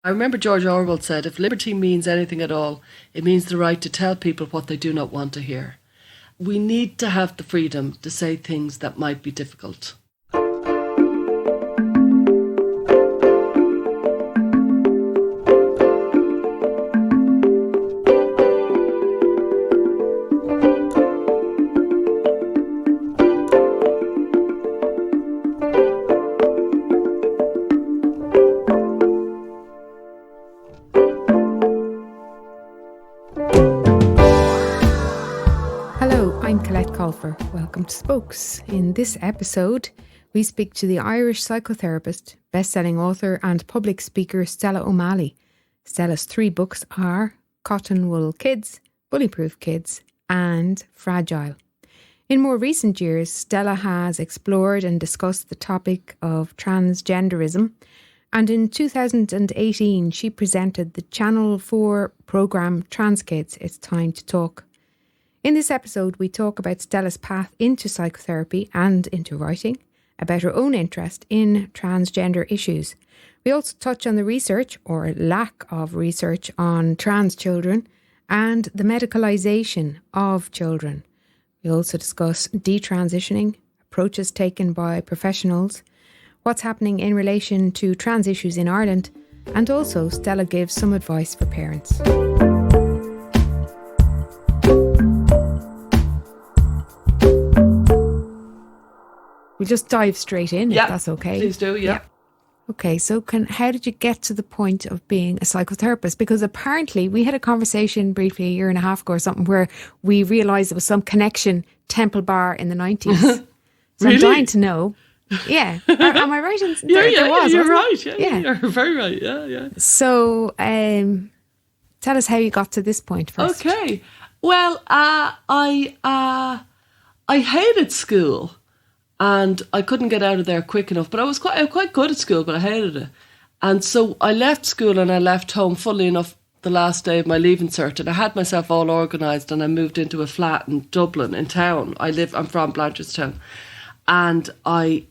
I remember George Orwell said, if liberty means anything at all, it means the right to tell people what they do not want to hear. We need to have the freedom to say things that might be difficult. Welcome to Spokes. In this episode, we speak to the Irish psychotherapist, best-selling author and public speaker Stella O'Malley. Stella's 3 books are Cotton Wool Kids, Bullyproof Kids and Fragile. In more recent years, Stella has explored and discussed the topic of transgenderism, and in 2018 she presented the Channel 4 programme Trans Kids, It's Time to Talk. In this episode, we talk about Stella's path into psychotherapy and into writing, about her own interest in transgender issues. We also touch on the research, or lack of research, on trans children and the medicalisation of children. We also discuss detransitioning, approaches taken by professionals, what's happening in relation to trans issues in Ireland, and also Stella gives some advice for parents. We'll just dive straight in, if that's okay. Please do, yeah. Okay, so how did you get to the point of being a psychotherapist? Because apparently we had a conversation briefly a year and a half ago or something where we realised there was some connection, Temple Bar in the 90s. So really? I'm dying to know. Yeah. Am I right? You're right. Yeah, you're very right. Yeah. So tell us how you got to this point first. Okay. Well, I hated school. And I couldn't get out of there quick enough. But I was quite good at school, but I hated it. And so I left school and I left home, funnily enough, the last day of my leaving cert. And I had myself all organised and I moved into a flat in Dublin, in town. I'm from Blanchardstown. And I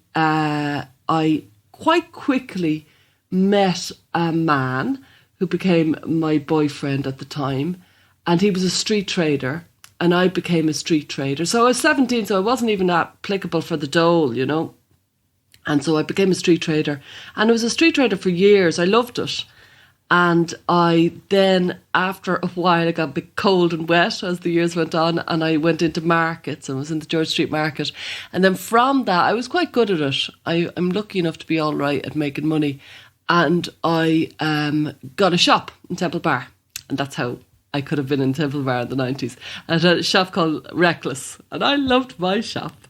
quite quickly met a man who became my boyfriend at the time. And he was a street trader. And I became a street trader. So I was 17, so I wasn't even applicable for the dole, you know. And so I became a street trader. And I was a street trader for years. I loved it. And I then, after a while, I got a bit cold and wet as the years went on. And I went into markets and was in the George Street Market. And then from that, I was quite good at it. I'm lucky enough to be all right at making money. And I got a shop in Temple Bar. And that's how I could have been in Temple Bar in the 90s. At a shop called Reckless. And I loved my shop.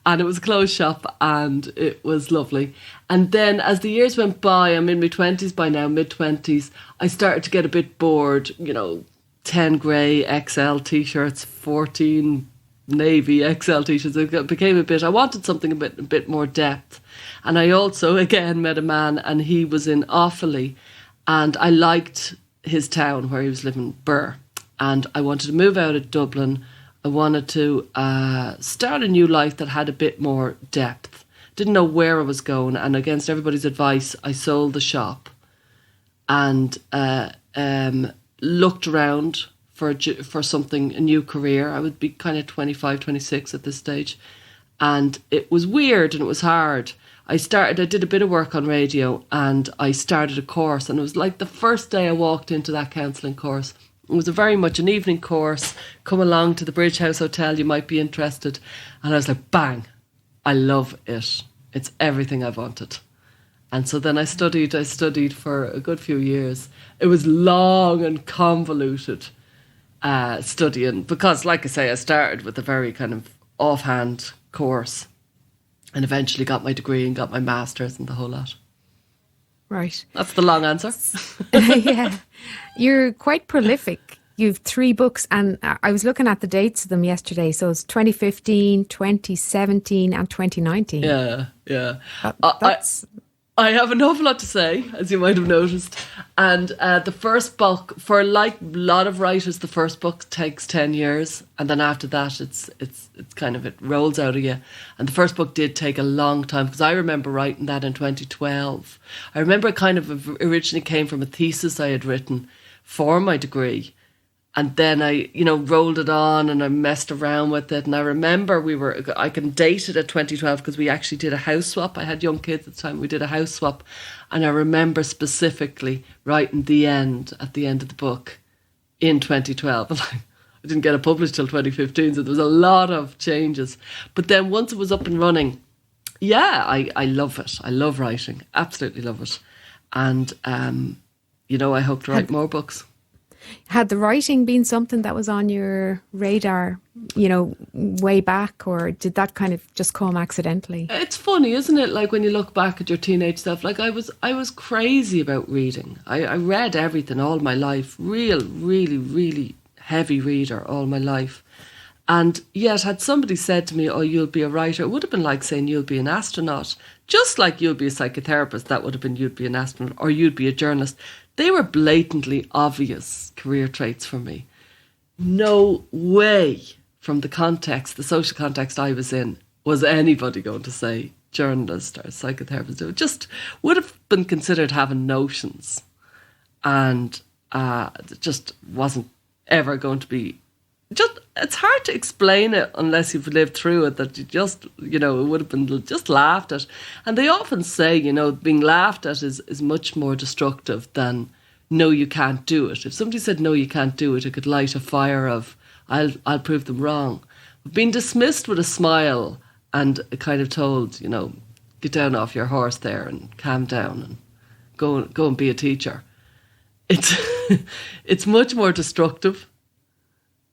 And it was a closed shop and it was lovely. And then as the years went by, I'm in my 20s by now, mid-20s, I started to get a bit bored. 10 grey XL T-shirts, 14 navy XL T-shirts. It became I wanted something a bit more depth. And I also, again, met a man and he was in Offaly. And I liked his town where he was living, Birr, and I wanted to move out of Dublin. I wanted to start a new life that had a bit more depth. Didn't know where I was going, and against everybody's advice, I sold the shop and looked around for something, a new career. I would be kind of 25, 26 at this stage, and it was weird and it was hard. I did a bit of work on radio and I started a course, and it was like the first day I walked into that counselling course. It was very much an evening course. Come along to the Bridge House Hotel, you might be interested. And I was like, bang, I love it. It's everything I wanted. And so then I studied for a good few years. It was long and convoluted studying because, like I say, I started with a very kind of offhand course. And eventually got my degree and got my master's and the whole lot. Right. That's the long answer. Yeah. You're quite prolific. You've 3 books and I was looking at the dates of them yesterday. So it's 2015, 2017 and 2019. Yeah. That's I have an awful lot to say, as you might have noticed. And the first book, for like a lot of writers, the first book takes 10 years. And then after that, it's kind of, it rolls out of you. And the first book did take a long time, because I remember writing that in 2012. I remember it kind of originally came from a thesis I had written for my degree. And then I, rolled it on and I messed around with it. And I remember I can date it at 2012 because we actually did a house swap. I had young kids at the time. We did a house swap. And I remember specifically writing at the end of the book in 2012. I didn't get it published till 2015. So there was a lot of changes. But then once it was up and running, I love it. I love writing. Absolutely love it. And, I hope to write more books. Had the writing been something that was on your radar, way back, or did that kind of just come accidentally? It's funny, isn't it? Like when you look back at your teenage self, like I was crazy about reading. I read everything all my life, really, really heavy reader all my life. And yet had somebody said to me, oh, you'll be a writer, it would have been like saying you'll be an astronaut. Just like you'll be a psychotherapist, that would have been you'd be an astronaut, or you'd be a journalist. They were blatantly obvious career traits for me. No way, from the context, the social context I was in, was anybody going to say journalist or psychotherapist. It just would have been considered having notions. And it just wasn't ever going to be... it's hard to explain it unless you've lived through it, that you just, it would have been just laughed at. And they often say, being laughed at is much more destructive than no, you can't do it. If somebody said, no, you can't do it, it could light a fire of, I'll prove them wrong. But being dismissed with a smile and kind of told, get down off your horse there and calm down and go and be a teacher. It's much more destructive,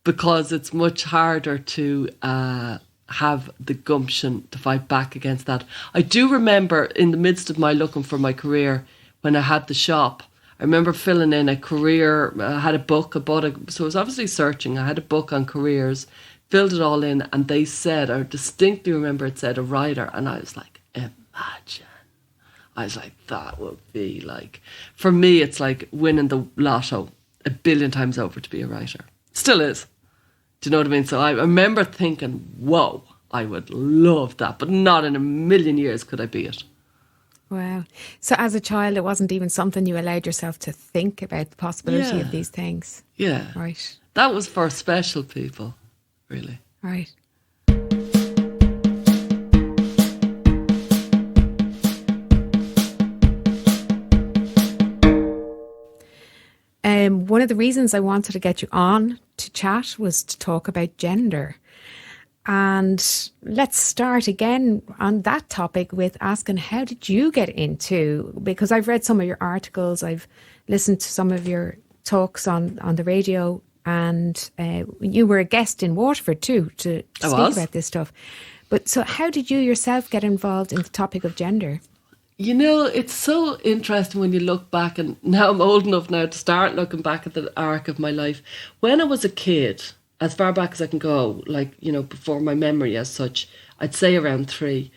because it's much harder to have the gumption to fight back against that. I do remember in the midst of my looking for my career, when I had the shop, I remember filling in a career, I had a book, so I was obviously searching, I had a book on careers, filled it all in, and they said, I distinctly remember it said a writer, and I was like, imagine. I was like, that would be like, for me, it's like winning the lotto 1 billion times over to be a writer. Still is. Do you know what I mean? So I remember thinking, whoa, I would love that, but not in a million years could I be it. Wow. So as a child, it wasn't even something you allowed yourself to think about the possibility of these things? Yeah. Right. That was for special people, really. Right. One of the reasons I wanted to get you on to chat was to talk about gender. And let's start again on that topic with asking, how did you get into, because I've read some of your articles, I've listened to some of your talks on the radio, and you were a guest in Waterford too to speak about this stuff. But so how did you yourself get involved in the topic of gender? It's so interesting when you look back, and now I'm old enough now to start looking back at the arc of my life. When I was a kid, as far back as I can go, before my memory as such, I'd say around 3,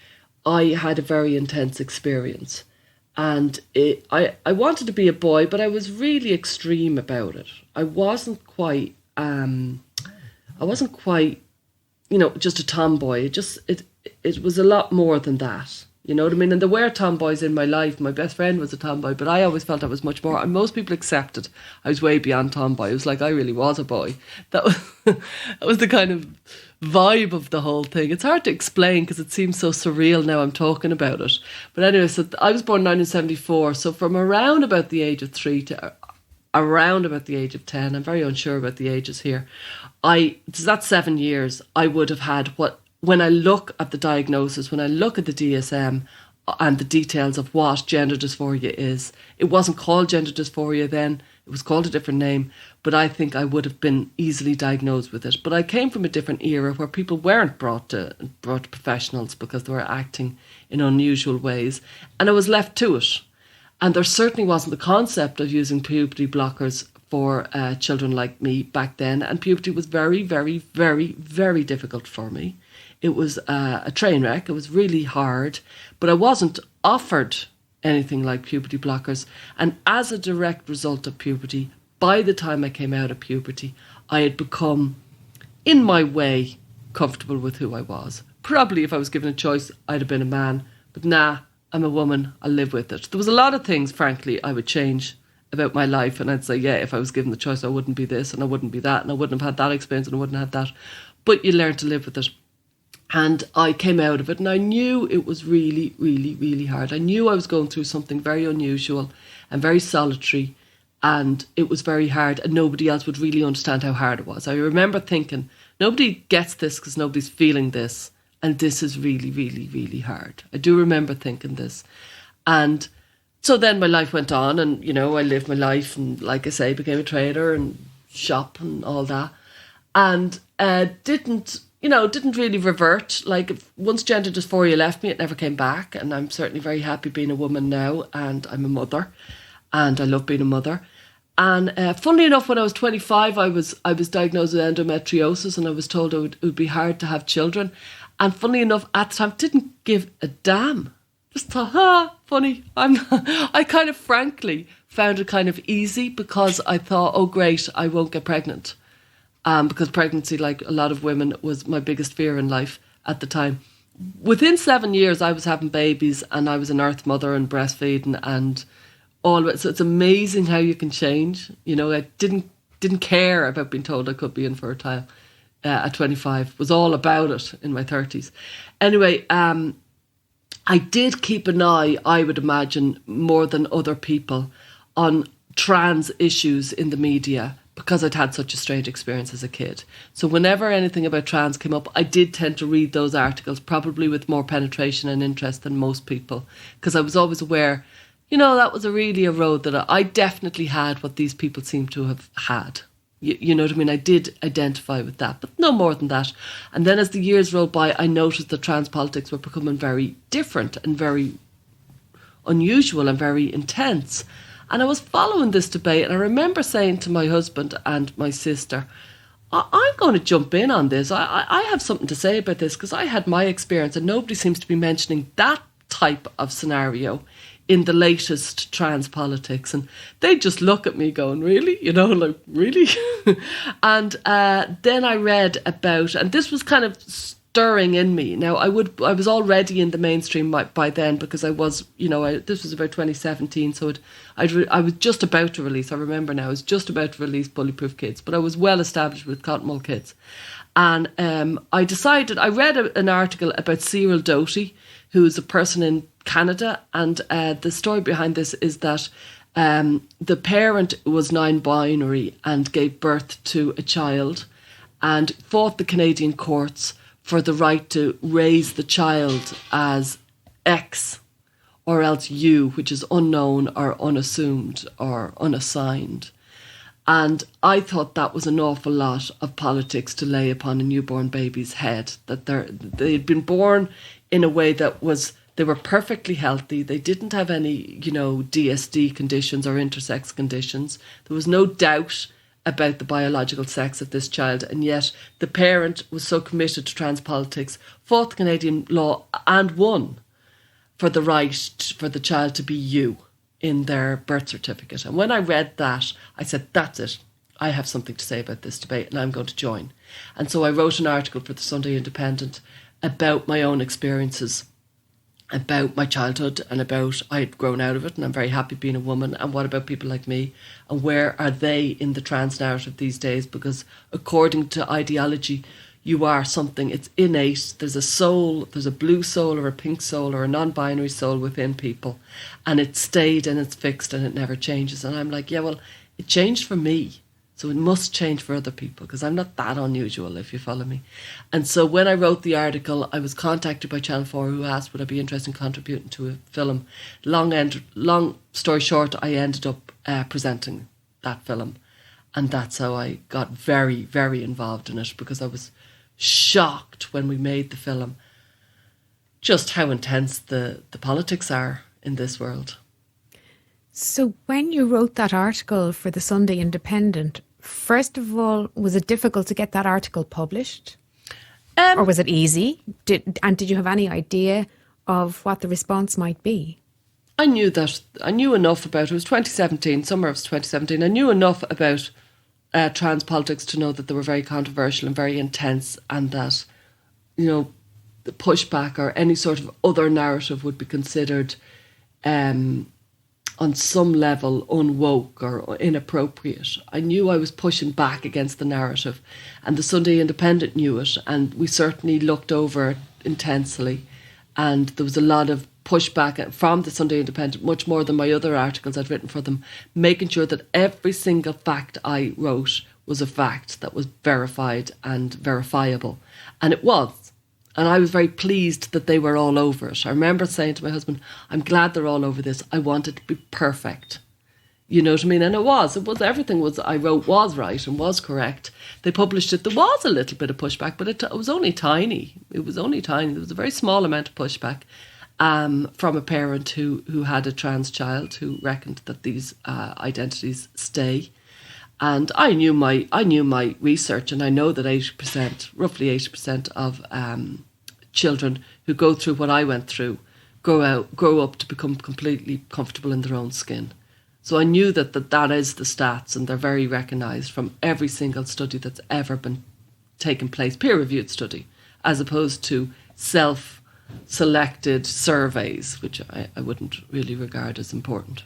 I had a very intense experience. And I wanted to be a boy, but I was really extreme about it. I wasn't quite, just a tomboy. It was a lot more than that. You know what I mean? And there were tomboys in my life. My best friend was a tomboy, but I always felt I was much more. And most people accepted I was way beyond tomboy. It was like I really was a boy. That was the kind of vibe of the whole thing. It's hard to explain because it seems so surreal now I'm talking about it. But anyway, so I was born in 1974. So from around about the age of 3 to around about the age of 10, I'm very unsure about the ages here. That's 7 years. I would have had when I look at the diagnosis, when I look at the DSM and the details of what gender dysphoria is, it wasn't called gender dysphoria then, it was called a different name, but I think I would have been easily diagnosed with it. But I came from a different era where people weren't brought to professionals because they were acting in unusual ways, and I was left to it. And there certainly wasn't the concept of using puberty blockers for children like me back then, and puberty was very, very, very, very difficult for me. It was a train wreck. It was really hard, but I wasn't offered anything like puberty blockers. And as a direct result of puberty, by the time I came out of puberty, I had become, in my way, comfortable with who I was. Probably if I was given a choice, I'd have been a man. But nah, I'm a woman, I'll live with it. There was a lot of things, frankly, I would change about my life. And I'd say, yeah, if I was given the choice, I wouldn't be this and I wouldn't be that. And I wouldn't have had that experience and I wouldn't have that. But you learn to live with it. And I came out of it and I knew it was really, really, really hard. I knew I was going through something very unusual and very solitary, and it was very hard and nobody else would really understand how hard it was. I remember thinking, nobody gets this because nobody's feeling this, and this is really, really, really hard. I do remember thinking this. And so then my life went on and, you know, I lived my life and, like I say, became a trader and shop and all that. And didn't really revert. Like, once gender dysphoria left me, it never came back. And I'm certainly very happy being a woman now, and I'm a mother, and I love being a mother. And funnily enough, when I was 25, I was diagnosed with endometriosis, and I was told it would be hard to have children. And funnily enough, at the time, didn't give a damn. Just thought, funny. I kind of frankly found it kind of easy, because I thought, oh great, I won't get pregnant. Because pregnancy, like a lot of women, was my biggest fear in life at the time. Within 7 years, I was having babies and I was an earth mother and breastfeeding and all of it. So it's amazing how you can change. You know, I didn't care about being told I could be infertile at 25. Was all about it in my 30s. Anyway, I did keep an eye, I would imagine, more than other people, on trans issues in the media, because I'd had such a strange experience as a kid. So whenever anything about trans came up, I did tend to read those articles, probably with more penetration and interest than most people, because I was always aware, you know, that was really a road that I definitely had what these people seem to have had. You know what I mean? I did identify with that, but no more than that. And then as the years rolled by, I noticed that trans politics were becoming very different and very unusual and very intense. And I was following this debate, and I remember saying to my husband and my sister, I'm going to jump in on this. I have something to say about this, because I had my experience and nobody seems to be mentioning that type of scenario in the latest trans politics. And they just look at me going, really? You know, like, really? And then I read about, and this was kind of stirring in me. Now, I was already in the mainstream by then, because I was, you know, this was about 2017, so I was just about to release, I remember now, I was just about to release Bullyproof Kids, but I was well established with Cottonmouth Kids. And I decided, I read an article about Cyril Doty, who is a person in Canada, and the story behind this is that the parent was non-binary and gave birth to a child and fought the Canadian courts for the right to raise the child as X or else U, which is unknown or unassumed or unassigned. And I thought that was an awful lot of politics to lay upon a newborn baby's head, that they had been born in a way that was, they were perfectly healthy. They didn't have any, you know, DSD conditions or intersex conditions. There was no doubt about the biological sex of this child, and yet the parent was so committed to trans politics, fought the Canadian law and won for the right for the child to be you in their birth certificate. And when I read that, I said, that's it. I have something to say about this debate and I'm going to join. And so I wrote an article for the Sunday Independent about my own experiences, about my childhood, and about I had grown out of it and I'm very happy being a woman, and what about people like me, and where are they in the trans narrative these days? Because according to ideology, you are something, it's innate, there's a soul, there's a blue soul or a pink soul or a non-binary soul within people, and it's stayed and it's fixed and it never changes. And I'm like, yeah, well, it changed for me, so it must change for other people, because I'm not that unusual, if you follow me. And so when I wrote the article, I was contacted by Channel 4, who asked would I be interested in contributing to a film. Long story short, I ended up presenting that film. And that's how I got very, very involved in it, because I was shocked when we made the film just how intense the politics are in this world. So when you wrote that article for the Sunday Independent, first of all, was it difficult to get that article published? Or was it easy? Did you have any idea of what the response might be? I knew enough about, it was 2017, summer of 2017, I knew enough about trans politics to know that they were very controversial and very intense, and that, the pushback or any sort of other narrative would be considered on some level unwoke or inappropriate. I knew I was pushing back against the narrative, and the Sunday Independent knew it, and we certainly looked over it intensely, and there was a lot of pushback from the Sunday Independent, much more than my other articles I'd written for them, making sure that every single fact I wrote was a fact that was verified and verifiable. And it was. And I was very pleased that they were all over it. I remember saying to my husband, I'm glad they're all over this. I want it to be perfect. You know what I mean? And it was. Everything I wrote was right and was correct. They published it. There was a little bit of pushback, but it was only tiny. It was only tiny. There was a very small amount of pushback from a parent who had a trans child who reckoned that these identities stay. And I knew my research, and I know that roughly 80% of children who go through what I went through grow up to become completely comfortable in their own skin. So I knew that is the stats, and they're very recognised from every single study that's ever been taken place, peer-reviewed study, as opposed to self-selected surveys, which I wouldn't really regard as important.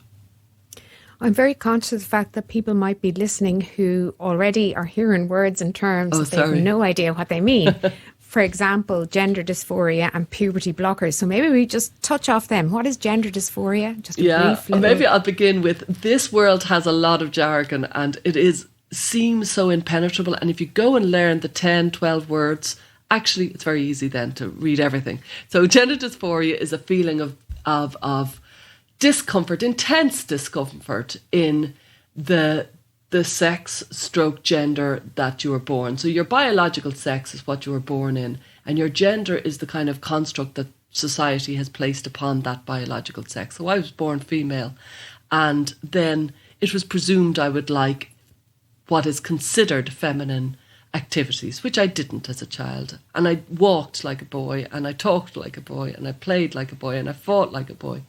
I'm very conscious of the fact that people might be listening who already are hearing words and terms that they have no idea what they mean. For example, gender dysphoria and puberty blockers. So maybe we just touch off them. What is gender dysphoria? Just a brief little... Maybe I'll begin with, this world has a lot of jargon, and it seems so impenetrable. And if you go and learn the 10, 12 words, actually it's very easy then to read everything. So gender dysphoria is a feeling of discomfort, intense discomfort in the sex stroke gender that you were born. So your biological sex is what you were born in, and your gender is the kind of construct that society has placed upon that biological sex. So I was born female, and then it was presumed I would like what is considered feminine activities, which I didn't as a child. And I walked like a boy, and I talked like a boy, and I played like a boy, and I fought like a boy.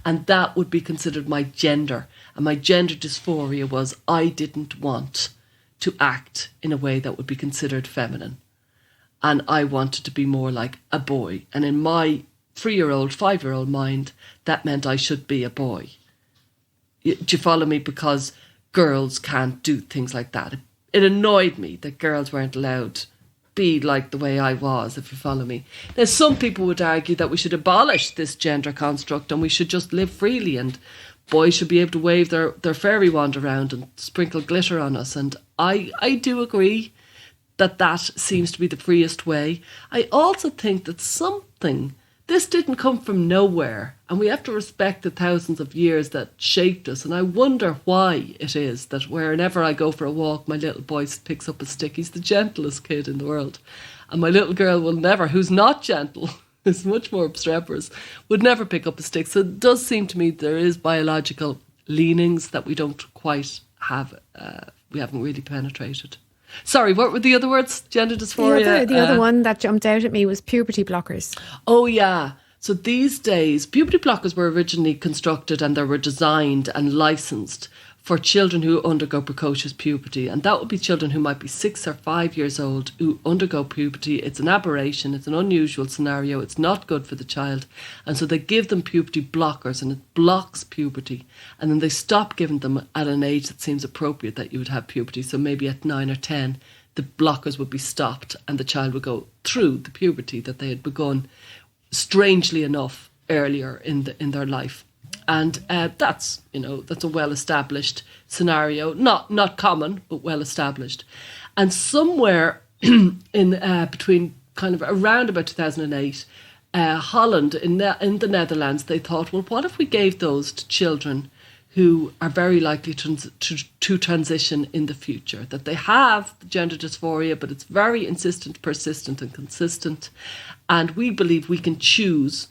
And that would be considered my gender. And my gender dysphoria was I didn't want to act in a way that would be considered feminine. And I wanted to be more like a boy. And in my 3-year-old, 5-year-old mind, that meant I should be a boy. Do you follow me? Because girls can't do things like that. It annoyed me that girls weren't allowed to be like the way I was, if you follow me. Now, some people would argue that we should abolish this gender construct and we should just live freely, and boys should be able to wave their fairy wand around and sprinkle glitter on us. And I do agree that seems to be the freest way. I also think that this didn't come from nowhere, and we have to respect the thousands of years that shaped us. And I wonder why it is that wherever I go for a walk, my little boy picks up a stick. He's the gentlest kid in the world. And my little girl will never, who's not gentle, is much more obstreperous, would never pick up a stick. So it does seem to me there is biological leanings that we don't quite have, we haven't really penetrated. Sorry, what were the other words? Gender dysphoria? The other one that jumped out at me was puberty blockers. Oh, yeah. So these days, puberty blockers were originally constructed and they were designed and licensed for children who undergo precocious puberty. And that would be children who might be 6 or 5 years old who undergo puberty. It's an aberration. It's an unusual scenario. It's not good for the child. And so they give them puberty blockers, and it blocks puberty. And then they stop giving them at an age that seems appropriate that you would have puberty. So maybe at 9 or 10, the blockers would be stopped and the child would go through the puberty that they had begun, strangely enough, earlier in their life. And that's a well-established scenario, not common, but well-established. And somewhere in between kind of around about 2008, Holland in the Netherlands, they thought, well, what if we gave those to children who are very likely to transition in the future, that they have gender dysphoria, but it's very insistent, persistent and consistent. And we believe we can choose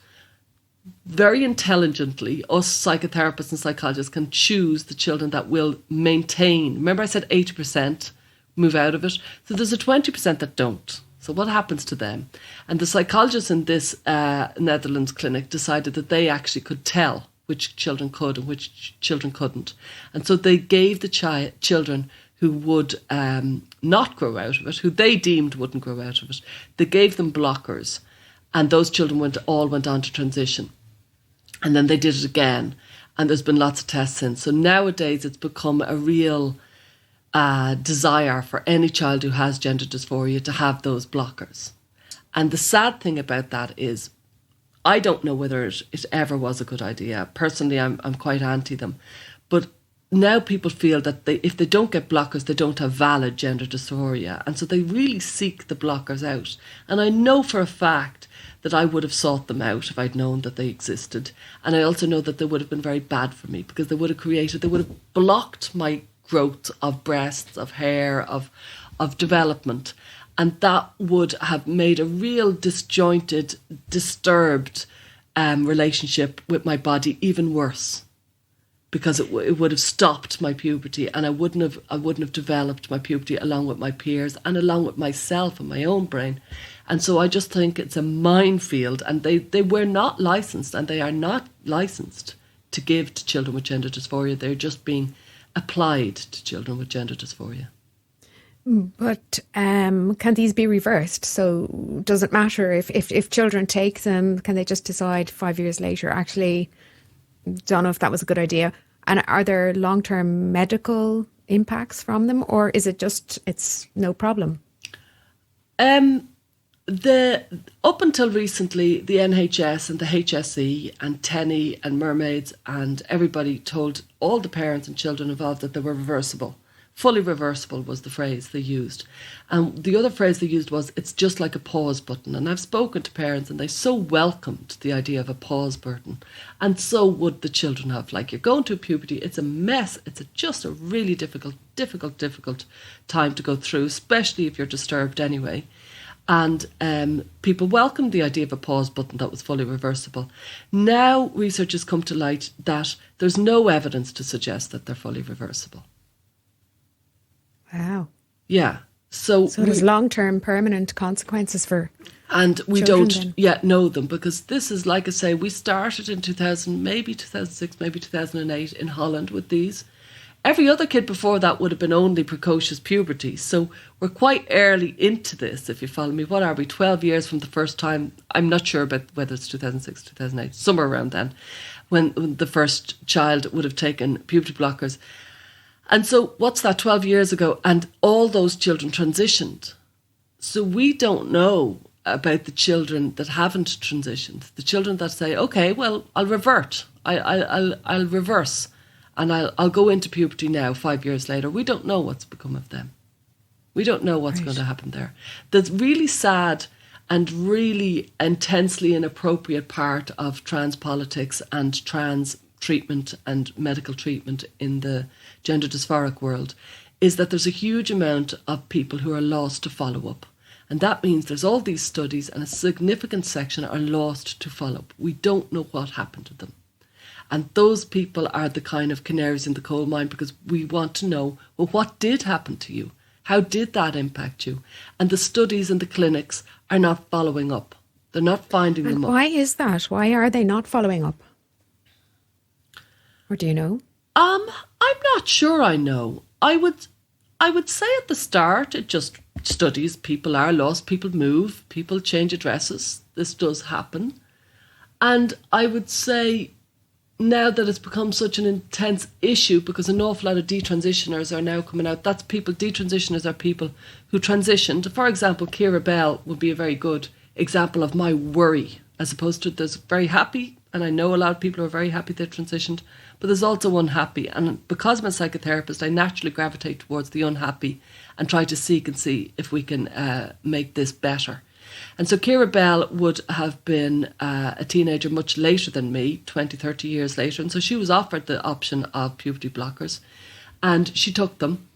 very intelligently, us psychotherapists and psychologists can choose the children that will maintain. Remember I said 80% move out of it? So there's a 20% that don't. So what happens to them? And the psychologists in this Netherlands clinic decided that they actually could tell which children could and which children couldn't. And so they gave the children who would not grow out of it, who they deemed wouldn't grow out of it, they gave them blockers. And those children all went on to transition. And then they did it again. And there's been lots of tests since. So nowadays it's become a real desire for any child who has gender dysphoria to have those blockers. And the sad thing about that is, I don't know whether it ever was a good idea. Personally, I'm quite anti them. But now people feel that if they don't get blockers, they don't have valid gender dysphoria. And so they really seek the blockers out. And I know for a fact that I would have sought them out if I'd known that they existed. And I also know that they would have been very bad for me, because they would have blocked my growth of breasts, of hair, of development. And that would have made a real disjointed, disturbed relationship with my body even worse, because it would have stopped my puberty, and I wouldn't have developed my puberty along with my peers and along with myself and my own brain. And so I just think it's a minefield, and they were not licensed, and they are not licensed to give to children with gender dysphoria. They're just being applied to children with gender dysphoria. But can these be reversed? So does it matter if children take them, can they just decide 5 years later, actually, don't know if that was a good idea? And are there long-term medical impacts from them, or is it just, it's no problem? Up until recently, the NHS and the HSE and TENI and Mermaids and everybody told all the parents and children involved that they were reversible. Fully reversible was the phrase they used. And the other phrase they used was, it's just like a pause button. And I've spoken to parents and they so welcomed the idea of a pause button. And so would the children have. Like, you're going through puberty, it's a mess. It's just a really difficult time to go through, especially if you're disturbed anyway. And people welcomed the idea of a pause button that was fully reversible. Now research has come to light that there's no evidence to suggest that they're fully reversible. Wow. Yeah. So there's long-term permanent consequences for and we children don't then yet know them, because this is, like I say, we started in 2000, maybe 2006, maybe 2008 in Holland with these. Every other kid before that would have been only precocious puberty. So we're quite early into this, if you follow me. What are we, 12 years from the first time? I'm not sure about whether it's 2006, 2008, somewhere around then, when the first child would have taken puberty blockers. And so what's that, 12 years ago? And all those children transitioned. So we don't know about the children that haven't transitioned. The children that say, okay, well, I'll revert. I'll reverse. And I'll go into puberty now, 5 years later. We don't know what's become of them. We don't know what's going to happen there. The really sad and really intensely inappropriate part of trans politics and trans treatment and medical treatment in the gender dysphoric world is that there's a huge amount of people who are lost to follow-up. And that means there's all these studies and a significant section are lost to follow-up. We don't know what happened to them. And those people are the kind of canaries in the coal mine, because we want to know, well, what did happen to you? How did that impact you? And the studies and the clinics are not following up. They're not finding them up. Why is that? Why are they not following up? Or do you know? I'm not sure I know. I would say at the start, it just studies, people are lost, people move, people change addresses. This does happen. And I would say now that it's become such an intense issue, because an awful lot of detransitioners are now coming out. That's people, detransitioners are people who transitioned. For example, Keira Bell would be a very good example of my worry, as opposed to there's very happy, and I know a lot of people who are very happy they transitioned, but there's also unhappy. And because I'm a psychotherapist, I naturally gravitate towards the unhappy and try to seek and see if we can make this better. And so Keira Bell would have been a teenager much later than me, 20, 30 years later. And so she was offered the option of puberty blockers and she took them.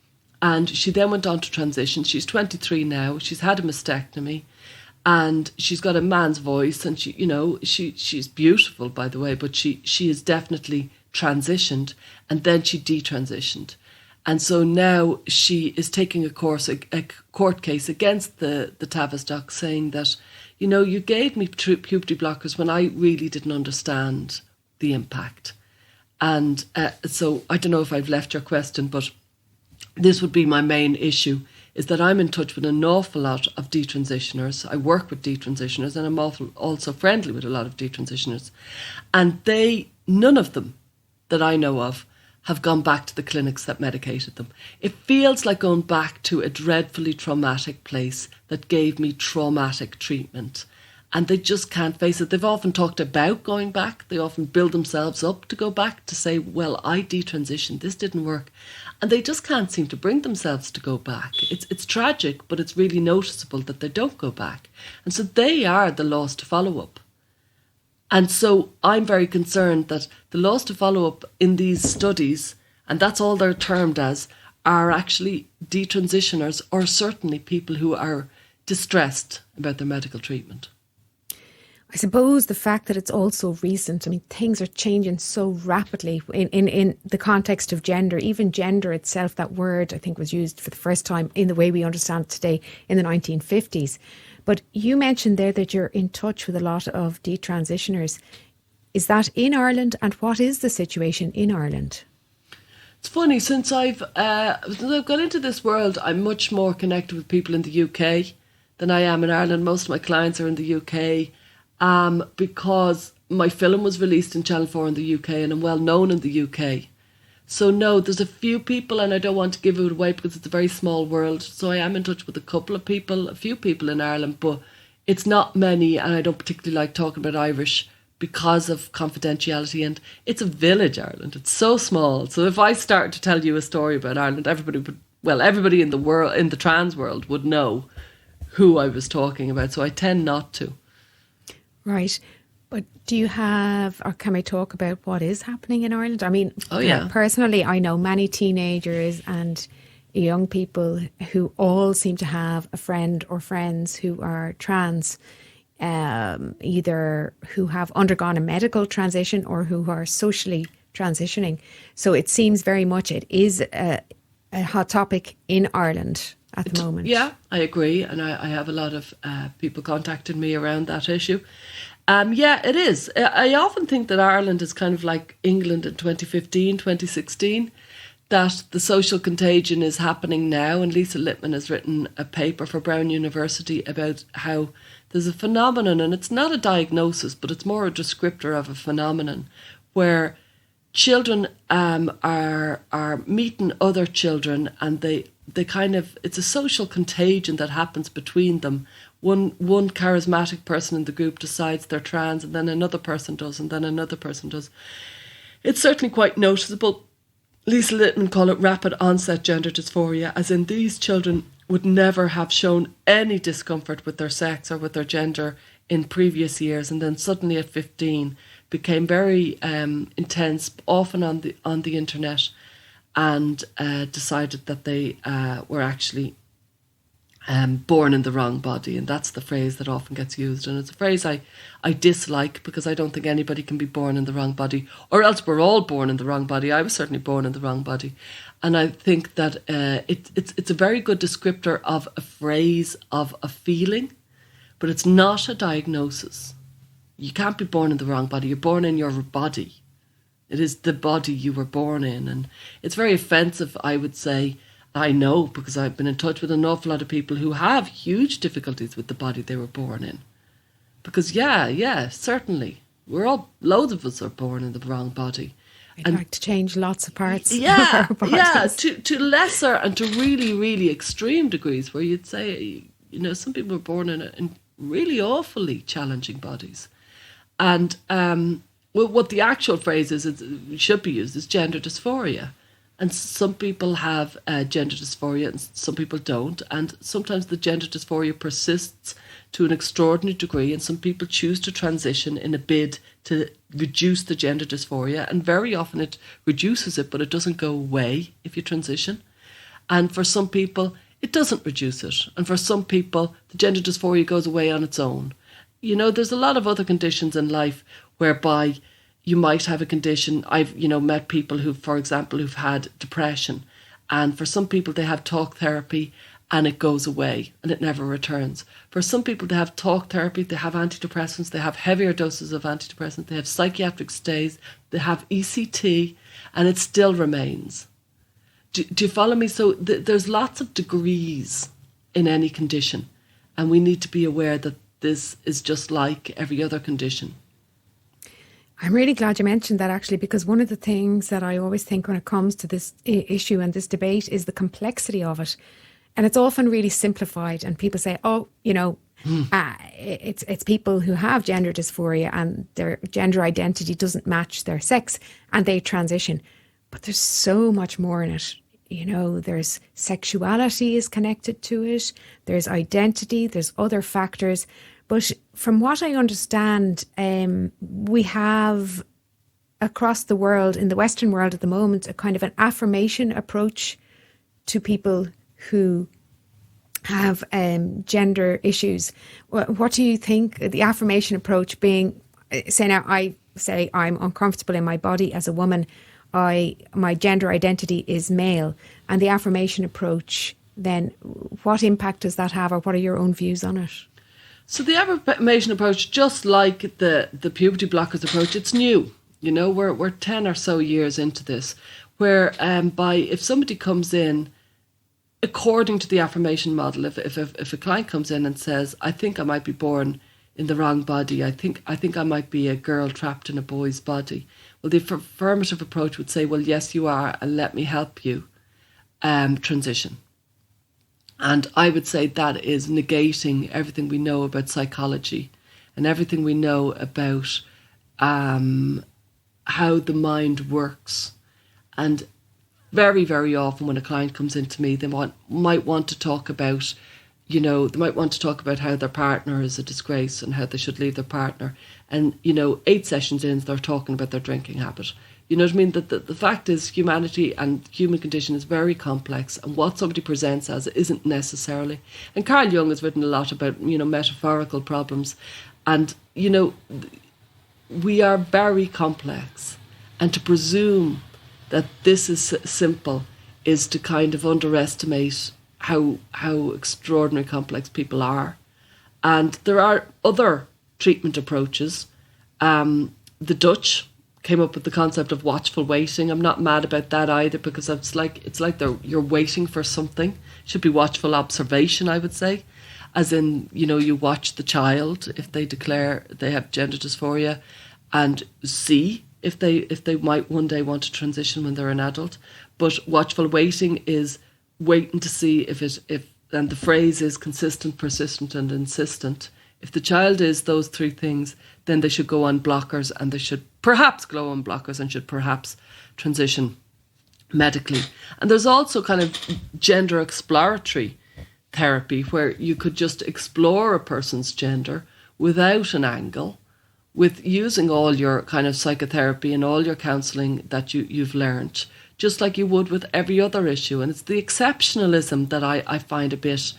And she then went on to transition. She's 23 now. She's had a mastectomy and she's got a man's voice. And she's beautiful, by the way, but she is definitely transitioned and then she detransitioned. And so now she is taking a court case against the Tavistock, saying that, you gave me puberty blockers when I really didn't understand the impact. And so I don't know if I've left your question, but this would be my main issue, is that I'm in touch with an awful lot of detransitioners. I work with detransitioners, and I'm also friendly with a lot of detransitioners. And none of them that I know of have gone back to the clinics that medicated them. It feels like going back to a dreadfully traumatic place that gave me traumatic treatment. And they just can't face it. They've often talked about going back. They often build themselves up to go back, to say, well, I detransitioned, this didn't work. And they just can't seem to bring themselves to go back. It's tragic, but it's really noticeable that they don't go back. And so they are the lost to follow-up. And so I'm very concerned that the lost to follow-up in these studies, and that's all they're termed as, are actually detransitioners, or certainly people who are distressed about their medical treatment. I suppose the fact that it's also recent, I mean, things are changing so rapidly in the context of gender. Even gender itself, that word, I think, was used for the first time in the way we understand it today in the 1950s. But you mentioned there that you're in touch with a lot of detransitioners. Is that in Ireland, and what is the situation in Ireland? It's funny, since I've got into this world, I'm much more connected with people in the UK than I am in Ireland. Most of my clients are in the UK. Because my film was released in Channel 4 in the UK, and I'm well known in the UK. So no, there's a few people, and I don't want to give it away because it's a very small world. So I am in touch with a few people in Ireland, but it's not many, and I don't particularly like talking about Irish because of confidentiality. And it's a village, Ireland. It's so small. So if I start to tell you a story about Ireland, everybody in the world, in the trans world, would know who I was talking about. So I tend not to. Right. But do you have, or can we talk about what is happening in Ireland? I mean, personally, I know many teenagers and young people who all seem to have a friend or friends who are trans, either who have undergone a medical transition or who are socially transitioning. So it seems very much it is a hot topic in Ireland at the moment. Yeah, I agree. And I have a lot of people contacting me around that issue. Yeah, it is. I often think that Ireland is kind of like England in 2015, 2016, that the social contagion is happening now. And Lisa Littman has written a paper for Brown University about how there's a phenomenon, and it's not a diagnosis, but it's more a descriptor of a phenomenon, where children are meeting other children, and they kind of, it's a social contagion that happens between them. One charismatic person in the group decides they're trans, and then another person does, and then another person does. It's certainly quite noticeable. Lisa Littman called it rapid onset gender dysphoria, as in these children would never have shown any discomfort with their sex or with their gender in previous years, and then suddenly at 15 became very intense, often on the internet, and decided that they were actually born in the wrong body. And that's the phrase that often gets used. And it's a phrase I dislike, because I don't think anybody can be born in the wrong body, or else we're all born in the wrong body. I was certainly born in the wrong body. And I think that it's a very good descriptor of a phrase, of a feeling, but it's not a diagnosis. You can't be born in the wrong body. You're born in your body. It is the body you were born in. And it's very offensive, I would say. I know, because I've been in touch with an awful lot of people who have huge difficulties with the body they were born in. Because, yeah, certainly. Loads of us are born in the wrong body. I'd like to change lots of parts. Yeah, to lesser and to really, really extreme degrees, where you'd say, some people are born in really awfully challenging bodies. And what the actual phrase should be used is gender dysphoria. And some people have gender dysphoria and some people don't. And sometimes the gender dysphoria persists to an extraordinary degree, and some people choose to transition in a bid to reduce the gender dysphoria. And very often it reduces it, but it doesn't go away if you transition. And for some people, it doesn't reduce it. And for some people, the gender dysphoria goes away on its own. There's a lot of other conditions in life whereby you might have a condition. I've, met people who, for example, who've had depression. And for some people, they have talk therapy and it goes away and it never returns. For some people, they have talk therapy, they have antidepressants, they have heavier doses of antidepressants, they have psychiatric stays, they have ECT, and it still remains. Do you follow me? So there's lots of degrees in any condition, and we need to be aware that this is just like every other condition. I'm really glad you mentioned that, actually, because one of the things that I always think when it comes to this issue and this debate is the complexity of it. And it's often really simplified, and people say, oh, it's people who have gender dysphoria and their gender identity doesn't match their sex and they transition. But there's so much more in it. There's sexuality is connected to it. There's identity. There's other factors. But from what I understand, we have across the world, in the Western world at the moment, a kind of an affirmation approach to people who have gender issues. What do you think the affirmation approach being, say now I say I'm uncomfortable in my body as a woman, my gender identity is male, and the affirmation approach, then what impact does that have, or what are your own views on it? So the affirmation approach, just like the puberty blockers approach, it's new. We're 10 or so years into this, where if somebody comes in, according to the affirmation model, if a client comes in and says, I think I might be born in the wrong body, I think I might be a girl trapped in a boy's body. Well, the affirmative approach would say, well, yes, you are, and let me help you transition. And I would say that is negating everything we know about psychology and everything we know about how the mind works. And very, very often when a client comes into me, they might want to talk about, how their partner is a disgrace and how they should leave their partner. And, 8 sessions in, they're talking about their drinking habit. You know what I mean? The fact is, humanity and human condition is very complex, and what somebody presents as isn't necessarily. And Carl Jung has written a lot about, metaphorical problems. And, we are very complex. And to presume that this is simple is to kind of underestimate how extraordinarily complex people are. And there are other treatment approaches. The Dutch came up with the concept of watchful waiting. I'm not mad about that either, because it's like you're waiting for something. It should be watchful observation, I would say. As in, you watch the child if they declare they have gender dysphoria, and see if they might one day want to transition when they're an adult. But watchful waiting is waiting to see if and the phrase is consistent, persistent and insistent. If the child is those 3 things, then they should go on blockers, and they should perhaps go on blockers and should perhaps transition medically. And there's also kind of gender exploratory therapy, where you could just explore a person's gender without an angle, with using all your kind of psychotherapy and all your counselling that you've learned, just like you would with every other issue. And it's the exceptionalism that I find a bit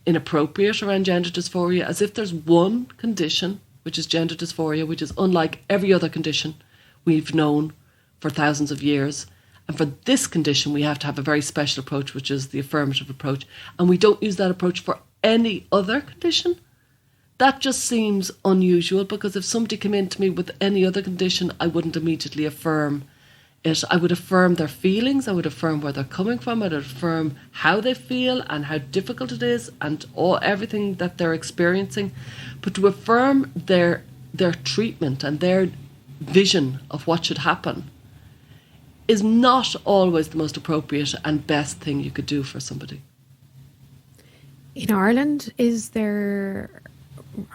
inappropriate around gender dysphoria, as if there's one condition, which is gender dysphoria, which is unlike every other condition we've known for thousands of years. And for this condition, we have to have a very special approach, which is the affirmative approach. And we don't use that approach for any other condition. That just seems unusual, because if somebody came in to me with any other condition, I wouldn't immediately affirm it. I would affirm their feelings, I would affirm where they're coming from, I would affirm how they feel and how difficult it is and everything that they're experiencing. But to affirm their treatment and their vision of what should happen is not always the most appropriate and best thing you could do for somebody. In Ireland,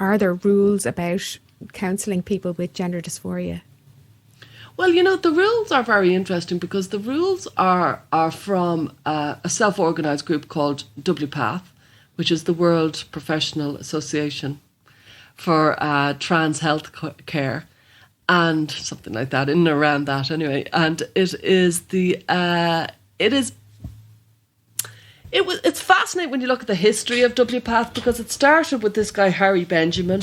are there rules about counselling people with gender dysphoria? Well, the rules are very interesting, because the rules are from a self-organised group called WPATH, which is the World Professional Association for Trans Health Care, and something like that, in and around that anyway. And it's fascinating when you look at the history of WPATH, because it started with this guy, Harry Benjamin,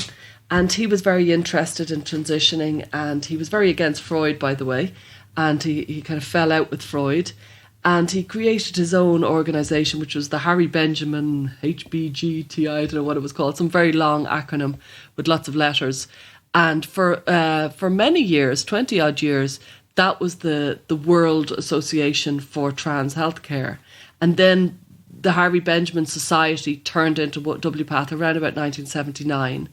and he was very interested in transitioning, and he was very against Freud, by the way, and he kind of fell out with Freud. And he created his own organisation, which was the Harry Benjamin HBGTI, I don't know what it was called, some very long acronym with lots of letters. And for many years, 20 odd years, that was the World Association for Trans Healthcare. And then the Harry Benjamin Society turned into WPATH around about 1979,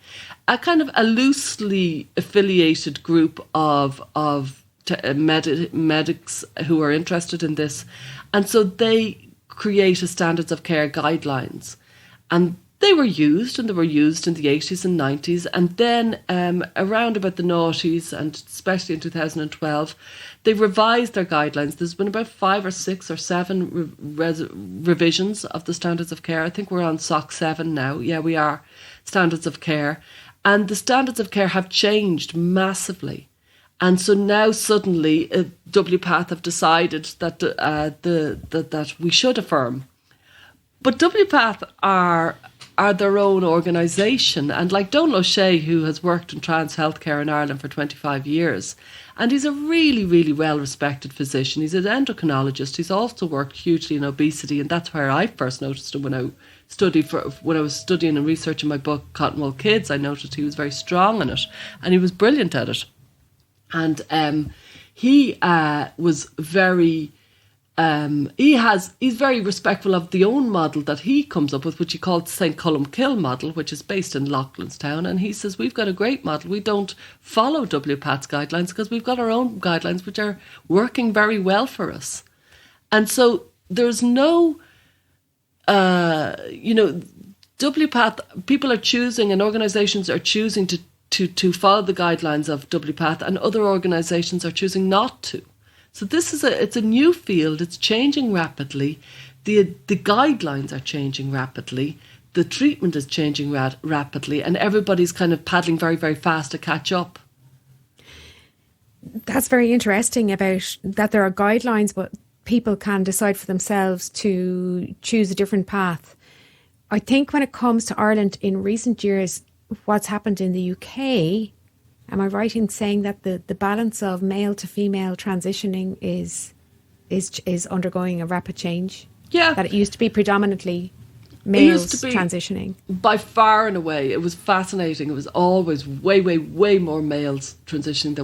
a kind of a loosely affiliated group of medics who are interested in this. And so they created standards of care guidelines. And they were used in the 80s and 90s. And then around about the noughties, and especially in 2012, they revised their guidelines. There's been about 5 or 6 or 7 revisions of the standards of care. I think we're on SOC 7 now. Yeah, we are. Standards of care. And the standards of care have changed massively. And so now suddenly WPATH have decided that that we should affirm. But WPATH are their own organisation. And like Donal O'Shea, who has worked in trans healthcare in Ireland for 25 years, and he's a really, really well-respected physician. He's an endocrinologist. He's also worked hugely in obesity, and that's where I first noticed him when I was studying and researching my book, Cotton Wool Kids. I noticed he was very strong in it, and he was brilliant at it. And he was very, he's very respectful of the own model that he comes up with, which he called St. Columkill model, which is based in Loughlinstown. And he says, we've got a great model. We don't follow WPATH's guidelines because we've got our own guidelines, which are working very well for us. And so there's no, WPATH, people are choosing and organisations are choosing to follow the guidelines of WPATH, and other organisations are choosing not to. So it's a new field. It's changing rapidly. The guidelines are changing rapidly. The treatment is changing rapidly, and everybody's kind of paddling very, very fast to catch up. That's very interesting about that there are guidelines, but people can decide for themselves to choose a different path. I think when it comes to Ireland in recent years, what's happened in the UK, am I right in saying that the balance of male to female transitioning is undergoing a rapid change? Yeah. That it used to be predominantly males transitioning. By far and away, it was fascinating. It was always way, way, way more males transitioning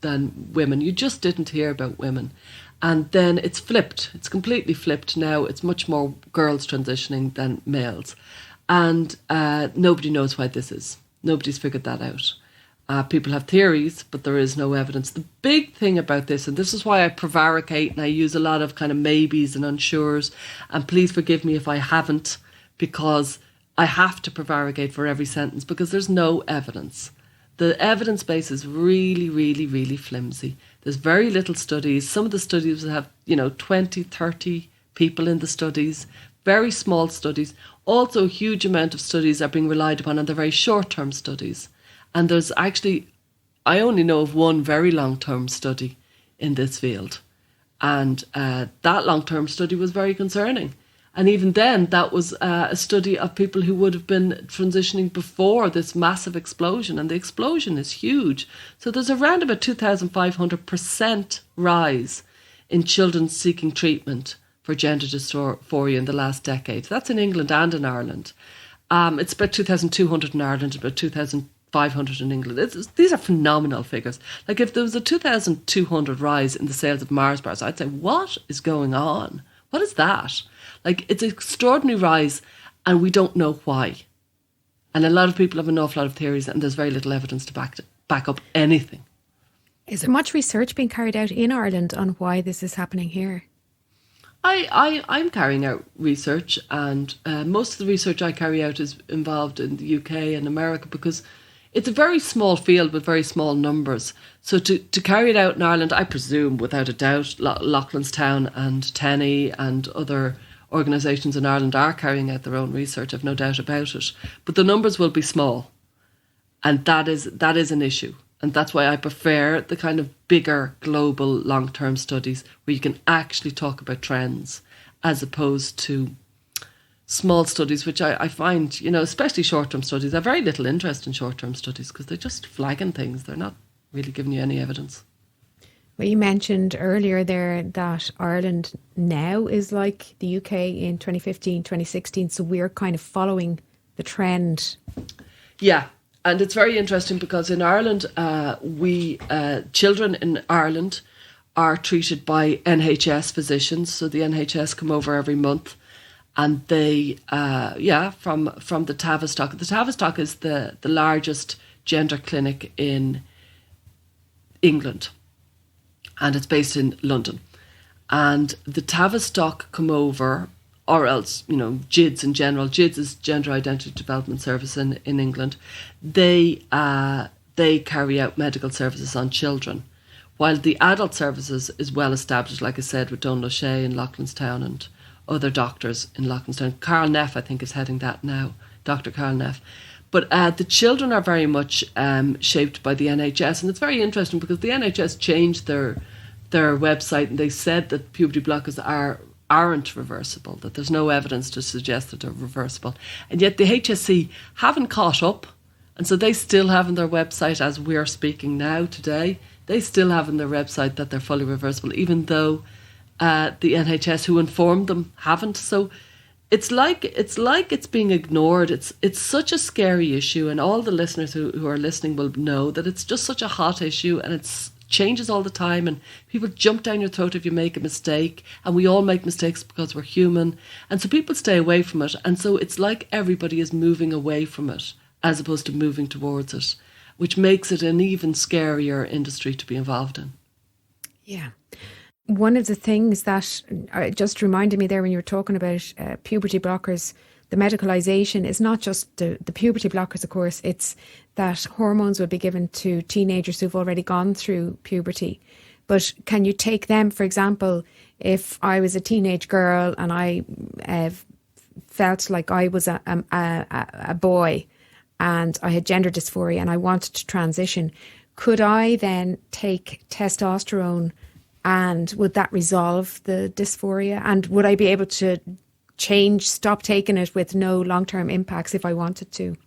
than women. You just didn't hear about women. And then it's flipped. It's completely flipped now. It's much more girls transitioning than males. And nobody knows why this is. Nobody's figured that out. People have theories, but there is no evidence. The big thing about this, and this is why I prevaricate and I use a lot of kind of maybes and unsures, and please forgive me if I haven't, because I have to prevaricate for every sentence, because there's no evidence. The evidence base is really, really, really flimsy. There's very little studies. Some of the studies have, 20, 30 people in the studies, very small studies. Also, a huge amount of studies are being relied upon, and they're very short-term studies. And there's actually, I only know of one very long-term study in this field. And that long-term study was very concerning. And even then, that was a study of people who would have been transitioning before this massive explosion. And the explosion is huge. So there's around about 2,500% rise in children seeking treatment for gender dysphoria in the last decade. That's in England and in Ireland. It's about 2,200 in Ireland, about 2,500 in England. These are phenomenal figures. Like if there was a 2,200 rise in the sales of Mars bars, I'd say, what is going on? What is that? Like, it's an extraordinary rise, and we don't know why. And a lot of people have an awful lot of theories, and there's very little evidence to back up anything. Is there much research being carried out in Ireland on why this is happening here? I'm carrying out research, and most of the research I carry out is involved in the UK and America, because it's a very small field with very small numbers. So to carry it out in Ireland, I presume, without a doubt, Loughlinstown and Tenney and other organisations in Ireland are carrying out their own research. I've no doubt about it. But the numbers will be small. And that is an issue. And that's why I prefer the kind of bigger global long-term studies where you can actually talk about trends, as opposed to small studies, which I find, especially short-term studies, I have very little interest in short-term studies because they're just flagging things. They're not really giving you any evidence. Well, you mentioned earlier there that Ireland now is like the UK in 2015, 2016. So we're kind of following the trend. Yeah. And it's very interesting because in Ireland, children in Ireland are treated by NHS physicians. So the NHS come over every month, and they, from the Tavistock. The Tavistock is the largest gender clinic in England, and it's based in London. And the Tavistock come over, or else, GIDS in general. GIDS is Gender Identity Development Service in England. They carry out medical services on children, while the adult services is well established, like I said, with Dún Laoise in Loughlinstown and other doctors in Loughlinstown. Carl Neff, I think, is heading that now, Dr. Carl Neff. But the children are very much shaped by the NHS, and it's very interesting because the NHS changed their website, and they said that puberty blockers aren't reversible, that there's no evidence to suggest that they're reversible. And yet the HSC haven't caught up, and so they still have on their website, as we're speaking now today, they still have on their website that they're fully reversible, even though the NHS, who informed them, haven't. So it's like it's being ignored. It's such a scary issue, and all the listeners who are listening will know that it's just such a hot issue, and it's changes all the time, and people jump down your throat if you make a mistake, and we all make mistakes because we're human, and so people stay away from it. And so it's like everybody is moving away from it as opposed to moving towards it, which makes it an even scarier industry to be involved in. Yeah. One of the things that just reminded me there when you were talking about puberty blockers, the medicalisation is not just the puberty blockers, of course, it's that hormones will be given to teenagers who've already gone through puberty. But can you take them, for example, if I was a teenage girl and I felt like I was a boy and I had gender dysphoria and I wanted to transition, could I then take testosterone, and would that resolve the dysphoria? And would I be able to stop taking it with no long-term impacts if I wanted to?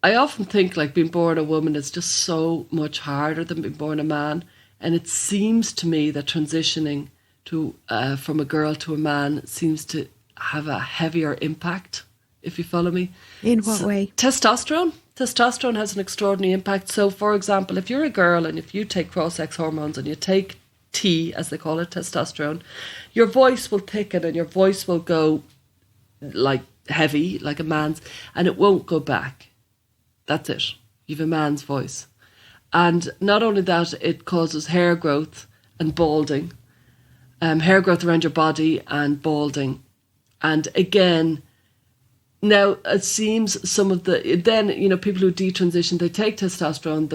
I often think like being born a woman is just so much harder than being born a man. And it seems to me that transitioning to from a girl to a man seems to have a heavier impact, if you follow me. In what way? Testosterone. Testosterone has an extraordinary impact. So, for example, if you're a girl and if you take cross-sex hormones and you take T, as they call it, testosterone, your voice will thicken and your voice will go like heavy, like a man's, and it won't go back. That's it. You have a man's voice. And not only that, it causes hair growth and balding, hair growth around your body and balding. And again, now it seems people who detransition, they take testosterone,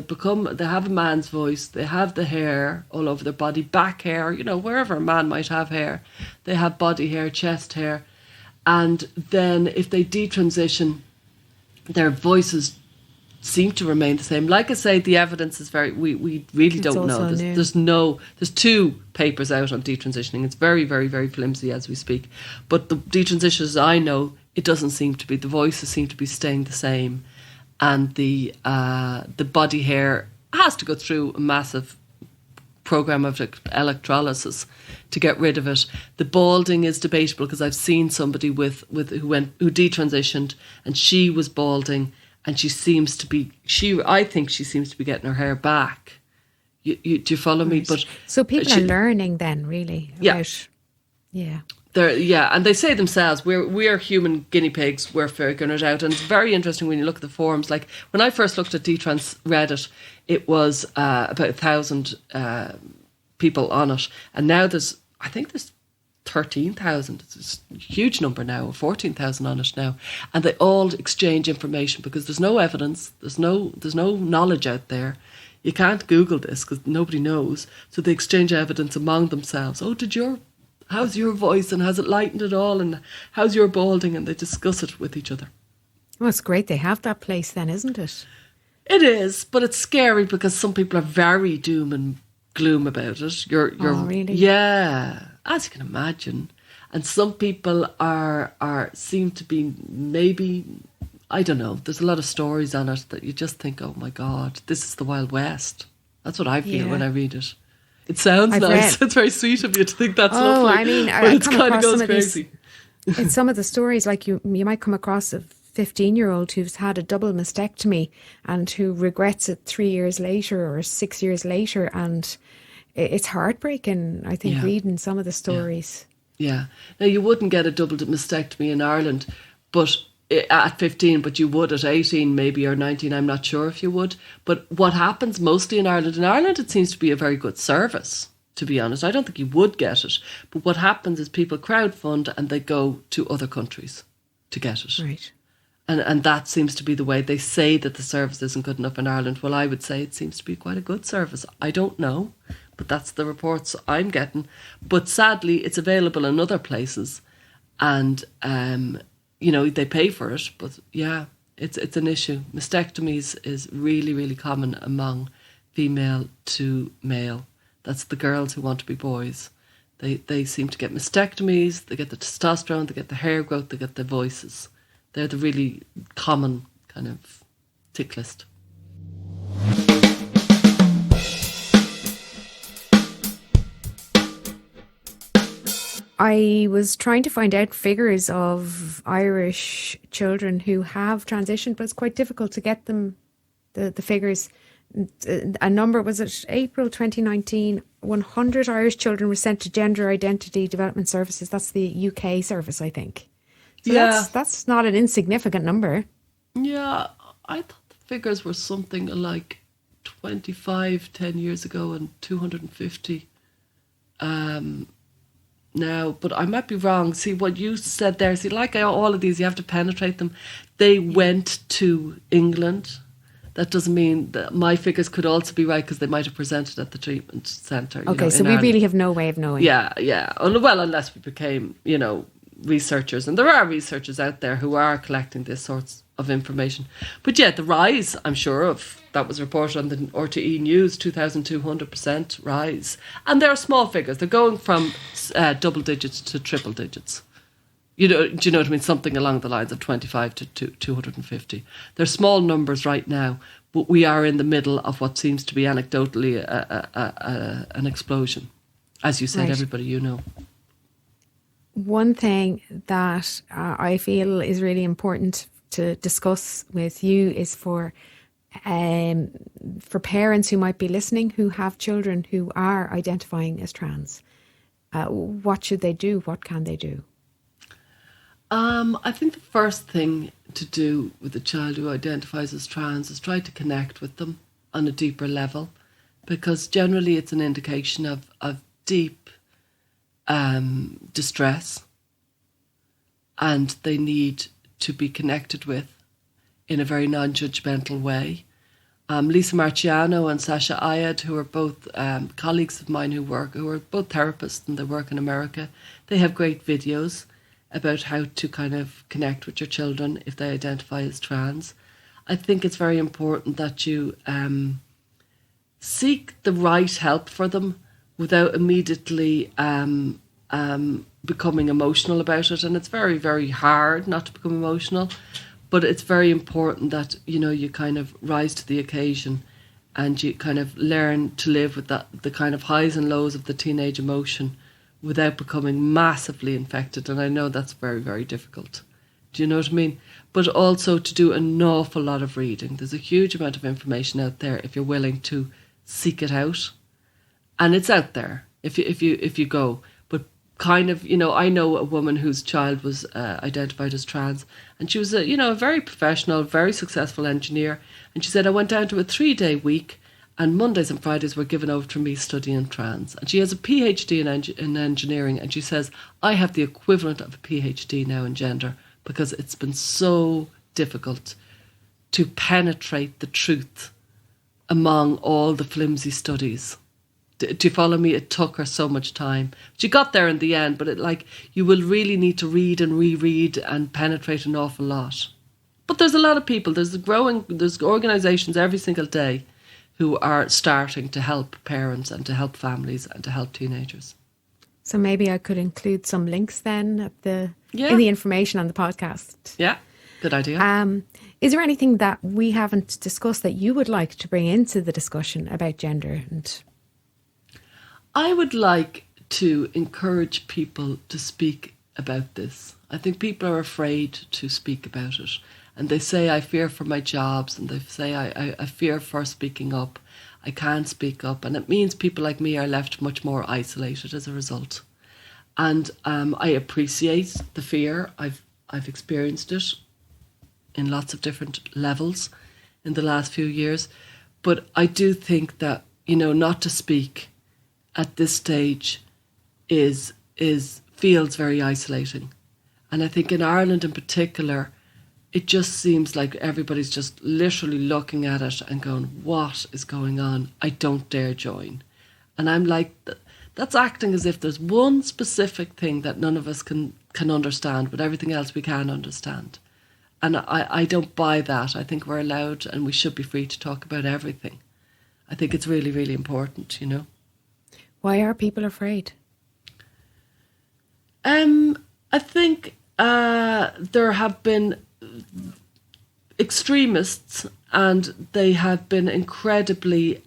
they have a man's voice, they have the hair all over their body, back hair, wherever a man might have hair, they have body hair, chest hair. And then if they detransition, their voices seem to remain the same. Like I say, the evidence is we really don't know. There's 2 papers out on detransitioning. It's very, very, very flimsy as we speak. But the detransitioners I know, it doesn't seem to be. The voices seem to be staying the same, and the body hair has to go through a massive program of electrolysis to get rid of it. The balding is debatable because I've seen somebody who detransitioned and she was balding, and I think she seems to be getting her hair back. Do you follow me? But so people are learning then, really. Yeah. And they say themselves, we're human guinea pigs, we're figuring it out. And it's very interesting when you look at the forums. Like when I first looked at Detrans Reddit, it was about 1,000 people on it. And now there's 13,000. It's a huge number now, 14,000 on it now. And they all exchange information because there's no evidence, there's no knowledge out there. You can't Google this because nobody knows. So they exchange evidence among themselves. Oh, how's your voice, and has it lightened at all, and how's your balding, and they discuss it with each other. Well, it's great they have that place then, isn't it? It is, but it's scary because some people are very doom and gloom about it. You're really? Yeah, as you can imagine. And some people seem to be maybe, I don't know, there's a lot of stories on it that you just think, oh my God, this is the Wild West. That's what I feel Yeah. when I read it. It sounds I've nice. read- It's very sweet of you to think that's Oh, lovely. I mean, but I it come kind of across goes some of these- crazy. in some of the stories, like you might come across a 15-year-old who's had a double mastectomy and who regrets it 3 years later or 6 years later. And it's heartbreaking, I think, Yeah. reading some of the stories. Yeah. Now, you wouldn't get a double mastectomy in Ireland, but at 15, but you would at 18 maybe, or 19. I'm not sure if you would. But what happens mostly in Ireland, it seems to be a very good service, to be honest. I don't think you would get it. But what happens is people crowdfund and they go to other countries to get it. Right. And that seems to be the way. They say that the service isn't good enough in Ireland. Well, I would say it seems to be quite a good service. I don't know, but that's the reports I'm getting. But sadly, it's available in other places. And, they pay for it. But yeah, it's an issue. Mastectomies is really, really common among female to male. That's the girls who want to be boys. They seem to get mastectomies, they get the testosterone, they get the hair growth, they get the voices. They're the really common kind of tick list. I was trying to find out figures of Irish children who have transitioned, but it's quite difficult to get them, the figures. A number, was it April 2019, 100 Irish children were sent to Gender Identity Development Services. That's the UK service, I think. So Yeah. that's not an insignificant number. Yeah, I thought the figures were something like 25 10 years ago and 250 now, but I might be wrong. See, what you said there, like all of these, you have to penetrate them. They went to England. That doesn't mean that my figures could also be right, because they might have presented at the treatment centre. Okay, so we really have no way of knowing. Yeah. Well, unless we became, researchers. And there are researchers out there who are collecting this sorts of information. But yeah, the rise, I'm sure of, that was reported on the RTE News, 2,200% rise. And they're small figures. They're going from double digits to triple digits. Do you know what I mean? Something along the lines of 25 to 250. They're small numbers right now, but we are in the middle of what seems to be anecdotally an explosion. As you said, Right. everybody you know. One thing that I feel is really important to discuss with you is for parents who might be listening who have children who are identifying as trans. What should they do? What can they do? I think the first thing to do with a child who identifies as trans is try to connect with them on a deeper level, because generally it's an indication of deep distress, and they need to be connected with in a very non-judgmental way. Lisa Marciano and Sasha Ayad, who are both colleagues of mine who are both therapists and they work in America, they have great videos about how to kind of connect with your children if they identify as trans. I think it's very important that you seek the right help for them without immediately becoming emotional about it. And it's very, very hard not to become emotional, but it's very important that, you kind of rise to the occasion and you kind of learn to live with the kind of highs and lows of the teenage emotion without becoming massively infected. And I know that's very, very difficult. Do you know what I mean? But also to do an awful lot of reading. There's a huge amount of information out there if you're willing to seek it out. And it's out there if you go. But kind of, I know a woman whose child was identified as trans, and she was a very professional, very successful engineer. And she said, I went down to a 3-day week, and Mondays and Fridays were given over to me studying trans. And she has a PhD in engineering, and she says, I have the equivalent of a PhD now in gender, because it's been so difficult to penetrate the truth among all the flimsy studies. Do you follow me? It took her so much time. She got there in the end, but you will really need to read and reread and penetrate an awful lot. But there's a lot of people, there's organisations every single day who are starting to help parents and to help families and to help teenagers. So maybe I could include some links then in the information on the podcast. Yeah. Good idea. Is there anything that we haven't discussed that you would like to bring into the discussion about gender? And I would like to encourage people to speak about this. I think people are afraid to speak about it. And they say, I fear for my jobs, and they say, I fear for speaking up. I can't speak up. And it means people like me are left much more isolated as a result. And I appreciate the fear. I've experienced it in lots of different levels in the last few years. But I do think that, not to speak at this stage feels very isolating. And I think in Ireland in particular, it just seems like everybody's just literally looking at it and going, what is going on? I don't dare join. And I'm like, that's acting as if there's one specific thing that none of us can understand, but everything else we can understand. And I don't buy that. I think we're allowed and we should be free to talk about everything. I think it's really, really important, Why are people afraid? I think there have been extremists, and they have been incredibly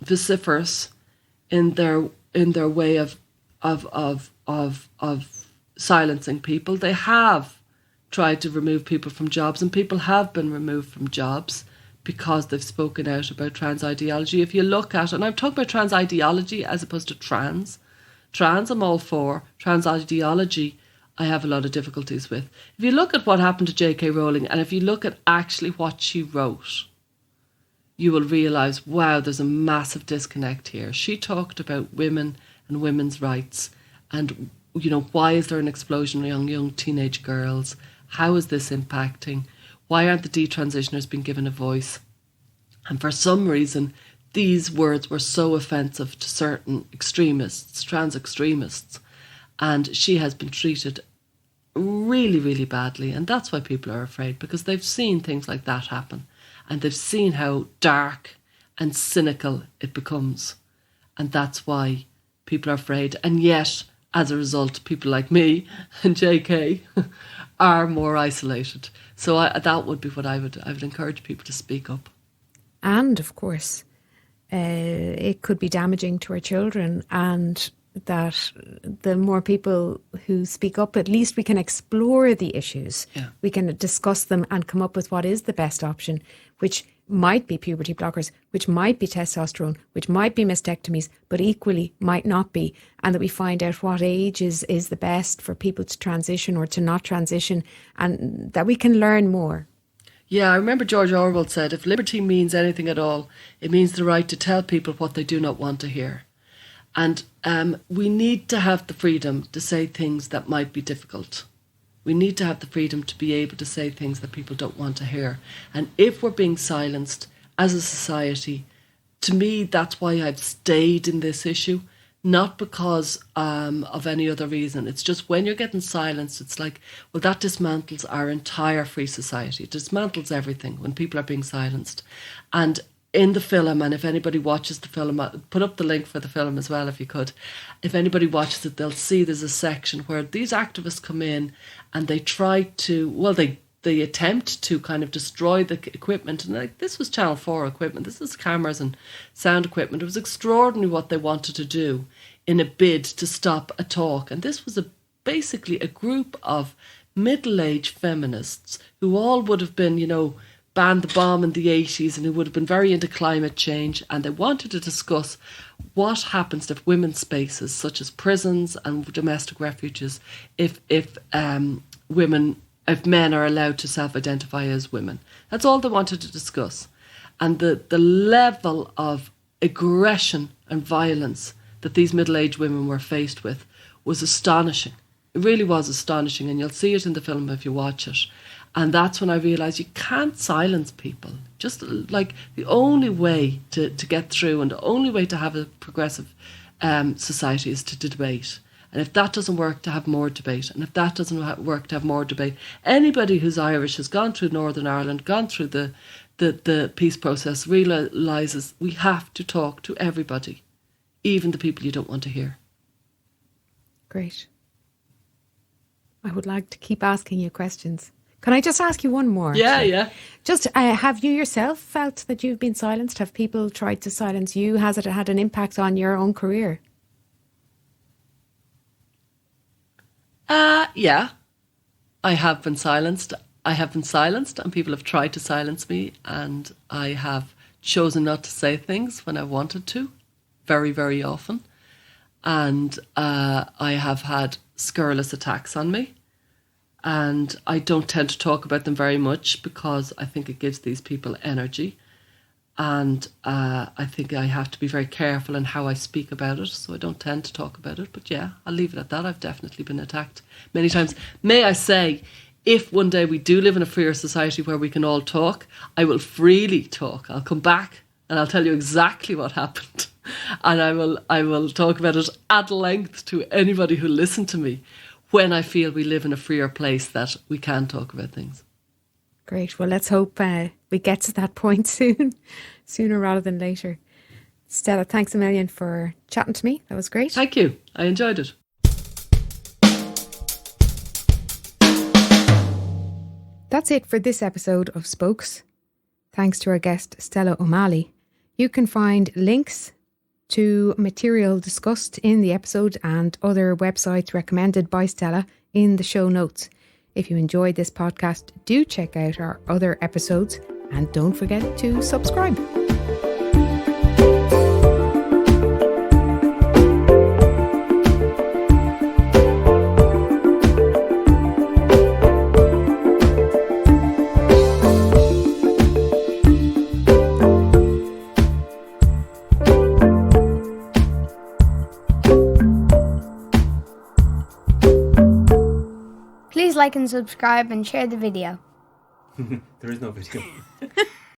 vociferous in their way of silencing people. They have tried to remove people from jobs, and people have been removed from jobs because they've spoken out about trans ideology. If you look at, and I'm talking about trans ideology as opposed to trans. Trans, I'm all for. Trans ideology, I have a lot of difficulties with. If you look at what happened to J.K. Rowling, and if you look at actually what she wrote, you will realise, wow, there's a massive disconnect here. She talked about women and women's rights and, why is there an explosion of young teenage girls? How is this impacting? Why aren't the detransitioners being given a voice? And for some reason, these words were so offensive to certain extremists, trans extremists, and she has been treated really, really badly. And that's why people are afraid, because they've seen things like that happen, and they've seen how dark and cynical it becomes. And that's why people are afraid. And yet, as a result, people like me and JK are more isolated. So that would be what I would encourage people to speak up. And of course, it could be damaging to our children, and that the more people who speak up, at least we can explore the issues. Yeah. We can discuss them and come up with what is the best option, which might be puberty blockers, which might be testosterone, which might be mastectomies, but equally might not be. And that we find out what age is the best for people to transition or to not transition, and that we can learn more. Yeah, I remember George Orwell said, if liberty means anything at all, it means the right to tell people what they do not want to hear. And we need to have the freedom to say things that might be difficult. We need to have the freedom to be able to say things that people don't want to hear. And if we're being silenced as a society, to me, that's why I've stayed in this issue, not because of any other reason. It's just when you're getting silenced, it's like, well, that dismantles our entire free society. It dismantles everything when people are being silenced. And in the film, and if anybody watches the film, put up the link for the film as well if you could. If anybody watches it, they'll see there's a section where these activists come in and they try to, well, they attempt to kind of destroy the equipment. And like, this was Channel 4 equipment. This is cameras and sound equipment. It was extraordinary what they wanted to do in a bid to stop a talk. And this was basically a group of middle-aged feminists who all would have been, banned the bomb in the 80s and who would have been very into climate change. And they wanted to discuss what happens if women's spaces, such as prisons and domestic refuges, if men are allowed to self-identify as women. That's all they wanted to discuss. And the level of aggression and violence that these middle-aged women were faced with was astonishing. It really was astonishing, and you'll see it in the film if you watch it. And that's when I realised you can't silence people. Just like the only way to get through and the only way to have a progressive society is to debate. And if that doesn't work, to have more debate. And if that doesn't work, to have more debate. Anybody who's Irish has gone through Northern Ireland, gone through the peace process, realises we have to talk to everybody, even the people you don't want to hear. Great. I would like to keep asking you questions. Can I just ask you one more? Yeah, yeah. Just, have you yourself felt that you've been silenced? Have people tried to silence you? Has it had an impact on your own career? Yeah. I have been silenced. And people have tried to silence me, and I have chosen not to say things when I wanted to, very, very often. And I have had scurrilous attacks on me. And I don't tend to talk about them very much because I think it gives these people energy. And I think I have to be very careful in how I speak about it. So I don't tend to talk about it. But yeah, I'll leave it at that. I've definitely been attacked many times. May I say, if one day we do live in a freer society where we can all talk, I will freely talk. I'll come back and I'll tell you exactly what happened. And I will talk about it at length to anybody who listened to me, when I feel we live in a freer place that we can talk about things. Great. Well, let's hope we get to that point soon, sooner rather than later. Stella, thanks a million for chatting to me. That was great. Thank you. I enjoyed it. That's it for this episode of Spokes. Thanks to our guest, Stella O'Malley. You can find links to material discussed in the episode and other websites recommended by Stella in the show notes. If you enjoyed this podcast, do check out our other episodes and don't forget to subscribe. Please like and subscribe and share the video. There is no video.